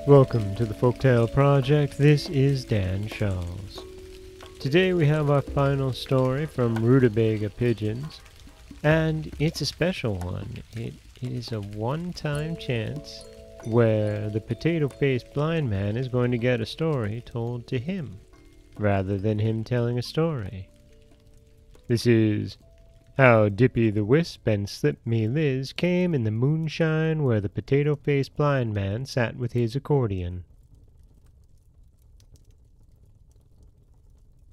Welcome to the Folktale Project. This is Dan Charles. Today we have our final story from Rootabaga Pigeons, and it's a special one. It is a one-time chance where the potato-faced blind man is going to get a story told to him, rather than him telling a story. This is How Dippy the Wisp and Slip-Me Liz Came in the Moonshine Where the Potato-Faced Blind Man Sat with His Accordion.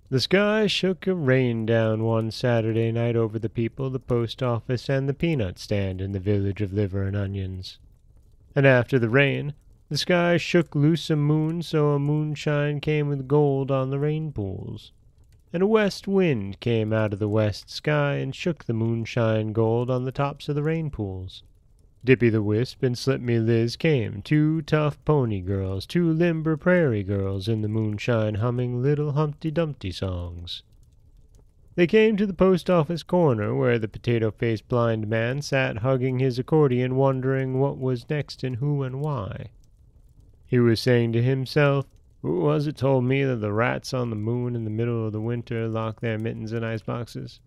The sky shook a rain down one Saturday night over the people, the post office, and the peanut stand in the village of Liver and Onions. And after the rain, the sky shook loose a moon, so a moonshine came with gold on the rain pools. And a west wind came out of the west sky and shook the moonshine gold on the tops of the rain pools. Dippy the Wisp and Slip-Me Liz came, two tough pony girls, two limber prairie girls in the moonshine humming little Humpty Dumpty songs. They came to the post office corner where the potato-faced blind man sat hugging his accordion, wondering what was next and who and why. He was saying to himself, "Who was it told me that the rats on the moon in the middle of the winter lock their mittens in ice boxes?"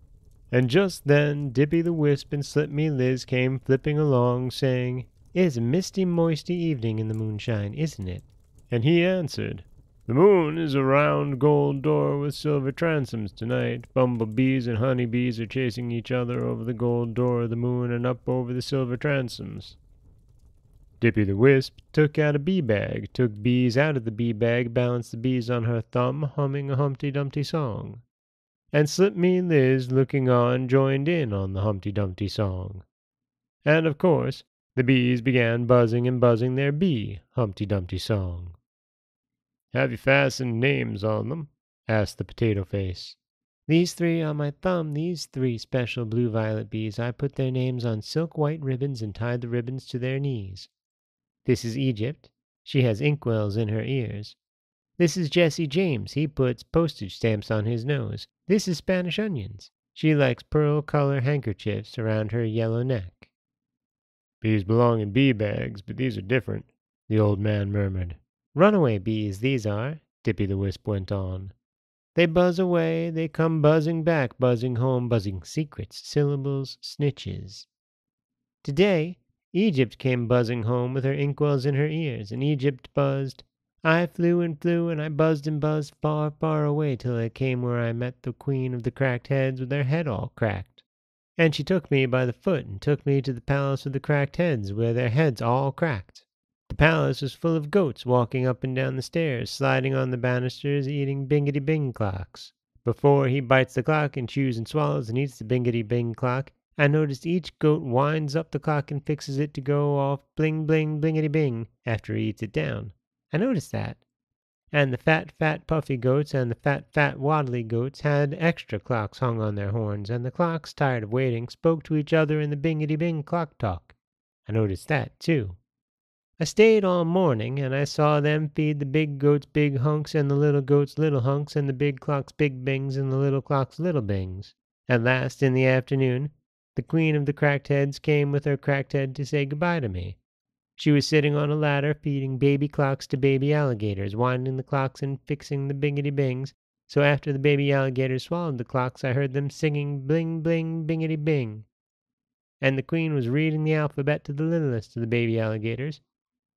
And just then Dippy the Wisp and Slip-Me Liz came flipping along, saying, "It's a misty, moisty evening in the moonshine, isn't it?" And he answered, "The moon is a round gold door with silver transoms tonight. Bumblebees and honeybees are chasing each other over the gold door of the moon and up over the silver transoms." Dippy the Wisp took out a bee-bag, took bees out of the bee-bag, balanced the bees on her thumb, humming a Humpty Dumpty song. And Slip-Me Liz, looking on, joined in on the Humpty Dumpty song. And, of course, the bees began buzzing and buzzing their bee Humpty Dumpty song. "Have you fastened names on them?" asked the Potato Face. "These three on my thumb, these three special blue-violet bees. I put their names on silk white ribbons and tied the ribbons to their knees. This is Egypt. She has inkwells in her ears. This is Jesse James. He puts postage stamps on his nose. This is Spanish Onions. She likes pearl-color handkerchiefs around her yellow neck." "Bees belong in bee-bags, but these are different," the old man murmured. "Runaway bees, these are," Dippy the Wisp went on. "They buzz away, they come buzzing back, buzzing home, buzzing secrets, syllables, snitches. Today, Egypt came buzzing home with her inkwells in her ears, and Egypt buzzed. I flew, and I buzzed and buzzed far, far away till I came where I met the queen of the cracked heads with her head all cracked. And she took me by the foot and took me to the palace of the cracked heads where their heads all cracked. The palace was full of goats walking up and down the stairs, sliding on the banisters, eating bingity-bing clocks. Before he bites the clock and chews and swallows and eats the bingity-bing clock, I noticed each goat winds up the clock and fixes it to go off bling-bling, blingity-bing after he eats it down. I noticed that. And the fat, puffy goats and the fat, waddly goats had extra clocks hung on their horns, and the clocks, tired of waiting, spoke to each other in the bingity-bing clock talk. I noticed that, too. I stayed all morning, and I saw them feed the big goats big hunks and the little goats little hunks and the big clocks big bings and the little clocks little bings. At last, in the afternoon, the queen of the cracked heads came with her cracked head to say goodbye to me. She was sitting on a ladder feeding baby clocks to baby alligators, winding the clocks and fixing the bingity-bings, so after the baby alligators swallowed the clocks I heard them singing bling bling bingity-bing. And the queen was reading the alphabet to the littlest of the baby alligators,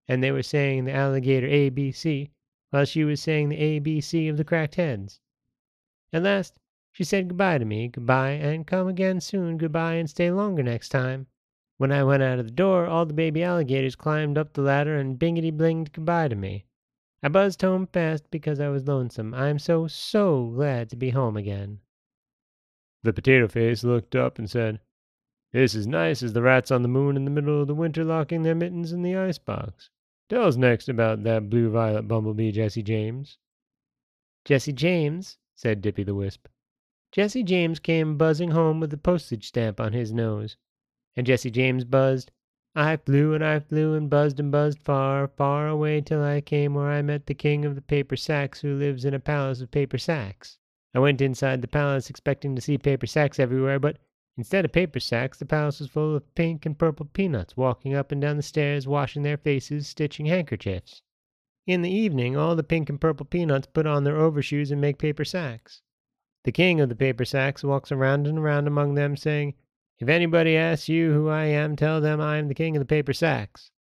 and they were saying the alligator ABC, while she was saying the ABC of the cracked heads. At last she said goodbye to me, goodbye, and come again soon, goodbye, and stay longer next time. When I went out of the door, all the baby alligators climbed up the ladder and bingity-blinged goodbye to me. I buzzed home fast because I was lonesome. I am so glad to be home again." The Potato Face looked up and said, "It's as nice as the rats on the moon in the middle of the winter locking their mittens in the icebox. Tell us next about that blue-violet bumblebee, Jesse James." "Jesse James," said Dippy the Wisp. "Jesse James came buzzing home with a postage stamp on his nose. And Jesse James buzzed. I flew and buzzed far, far away till I came where I met the king of the paper sacks who lives in a palace of paper sacks. I went inside the palace expecting to see paper sacks everywhere, but instead of paper sacks, the palace was full of pink and purple peanuts walking up and down the stairs, washing their faces, stitching handkerchiefs. In the evening, all the pink and purple peanuts put on their overshoes and make paper sacks. The king of the paper sacks walks around and around among them, saying, "If anybody asks you who I am, tell them I am the king of the paper sacks."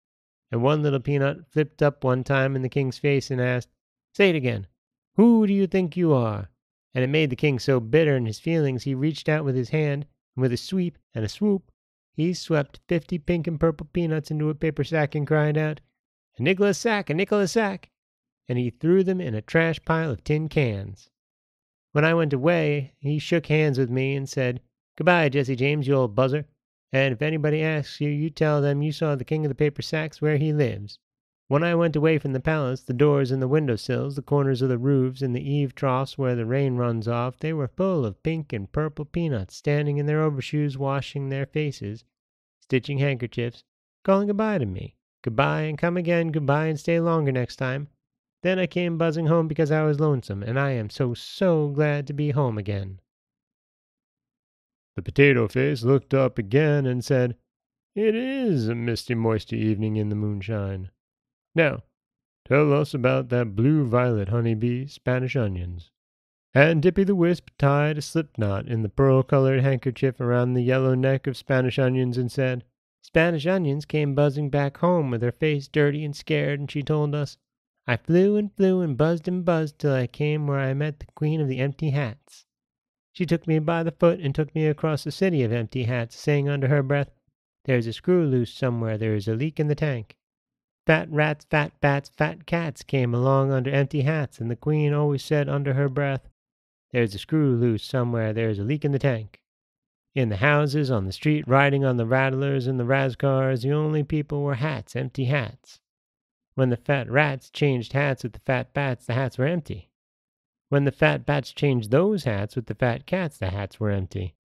And one little peanut flipped up one time in the king's face and asked, "Say it again. Who do you think you are?" And it made the king so bitter in his feelings he reached out with his hand, and with a sweep and a swoop, he swept 50 pink and purple peanuts into a paper sack and cried out, "A nickel a sack, a nickel a sack!" And he threw them in a trash pile of tin cans. When I went away, he shook hands with me and said, "Goodbye, Jesse James, you old buzzer. And if anybody asks you, you tell them you saw the king of the paper sacks where he lives." When I went away from the palace, the doors and the window sills, the corners of the roofs, and the eave troughs where the rain runs off, they were full of pink and purple peanuts standing in their overshoes, washing their faces, stitching handkerchiefs, calling goodbye to me. Goodbye and come again, goodbye and stay longer next time. Then I came buzzing home because I was lonesome, and I am so glad to be home again. The potato face looked up again and said, "It is a misty, moisty evening in the moonshine. Now, tell us about that blue-violet honeybee, Spanish onions." And Dippy the Wisp tied a slip knot in the pearl-colored handkerchief around the yellow neck of Spanish Onions and said, "Spanish Onions came buzzing back home with her face dirty and scared, and she told us, 'I flew and buzzed till I came where I met the Queen of the Empty Hats. She took me by the foot and took me across the city of empty hats, saying under her breath, "There's a screw loose somewhere, there is a leak in the tank." Fat rats, fat bats, fat cats came along under empty hats, and the Queen always said under her breath, "There's a screw loose somewhere, there is a leak in the tank." In the houses, on the street, riding on the rattlers and the razzcars, the only people were hats, empty hats. When the fat rats changed hats with the fat bats, the hats were empty. When the fat bats changed those hats with the fat cats, the hats were empty.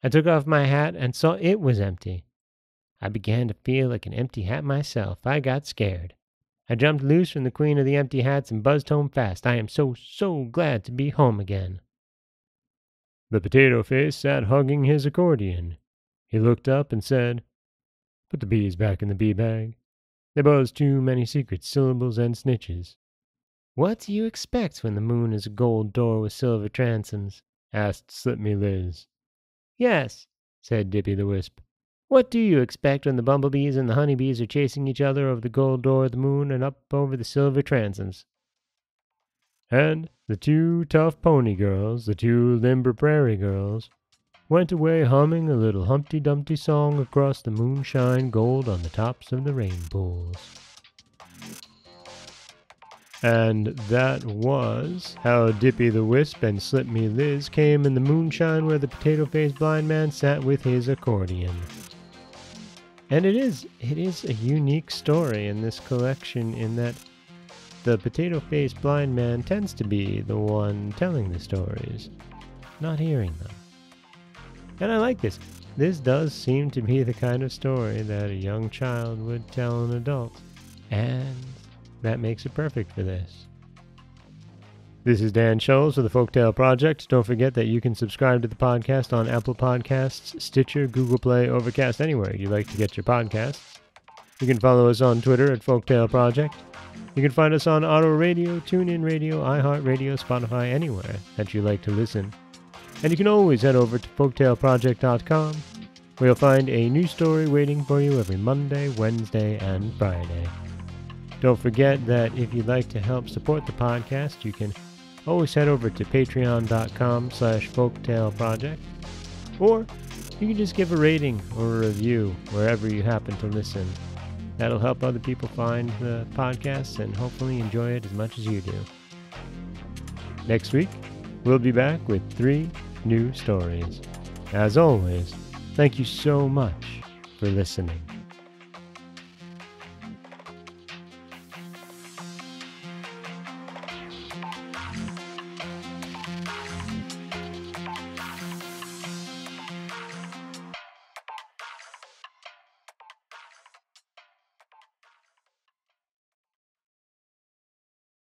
I took off my hat and saw it was empty. I began to feel like an empty hat myself. I got scared. I jumped loose from the Queen of the Empty Hats and buzzed home fast. I am so glad to be home again. The potato face sat hugging his accordion. He looked up and said, "Put the bees back in the bee bag. They buzz too many secret syllables and snitches." "What do you expect when the moon is a gold door with silver transoms?" asked Slip-me-Liz. "Yes," said Dippy the Wisp. "What do you expect when the bumblebees and the honeybees are chasing each other over the gold door of the moon and up over the silver transoms?" And the two tough pony girls, the two limber prairie girls, went away humming a little Humpty Dumpty song across the moonshine gold on the tops of the rain pools. And that was how Dippy the Wisp and Slip-me-Liz came in the moonshine where the potato-faced blind man sat with his accordion. And it is a unique story in this collection in that the potato-faced blind man tends to be the one telling the stories, not hearing them. And I like this. This does seem to be the kind of story that a young child would tell an adult. And that makes it perfect for this. This is Dan Scholes of the Folktale Project. Don't forget that you can subscribe to the podcast on Apple Podcasts, Stitcher, Google Play, Overcast, anywhere you like to get your podcasts. You can follow us on Twitter at Folktale Project. You can find us on Auto Radio, TuneIn Radio, iHeartRadio, Spotify, anywhere that you like to listen. And you can always head over to folktaleproject.com, where you'll find a new story waiting for you every Monday, Wednesday, and Friday. Don't forget that if you'd like to help support the podcast, you can always head over to patreon.com/folktaleproject, or you can just give a rating or a review wherever you happen to listen. That'll help other people find the podcast and hopefully enjoy it as much as you do. Next week, we'll be back with 3 new stories. As always, thank you so much for listening.